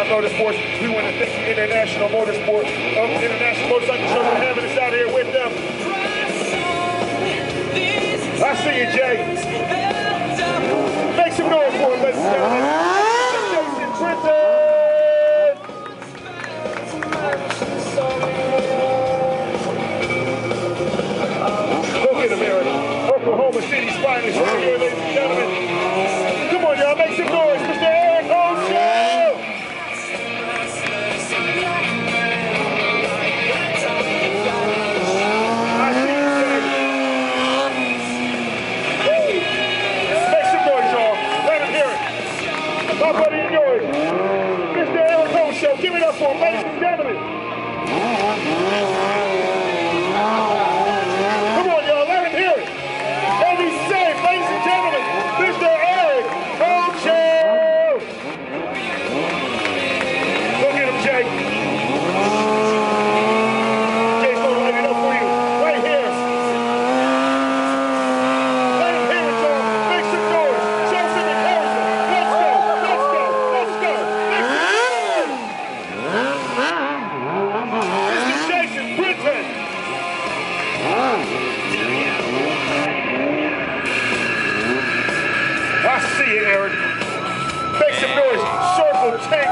Motorsports. We want to thank the International Motorsport, International Motorcycle Show for having us out here with them. I see you, Jay. Make some noise for him, ladies and gentlemen. Jason Brinton. Look at him, Eric. Oklahoma City's finest right here, ladies and gentlemen. Come on, y'all, make some noise, Mr. Eric Holshow. I see you, Jay. Make some noise, y'all. Let him hear it. My buddy enjoy it. Mr. Eric Holshow, give it up for him, ladies and gentlemen. Come on, y'all, let him hear it. And he's safe, ladies and gentlemen, Mr. Eric Holshow. Look at him, Jay. Jay's gonna light it up for you, right here. Let him hear it, y'all. Make some noise. Show some encouragement. Let's go, let's go, let's go. Mr. Jason Brinton. I see it, Eric. Make some noise. Circle Tank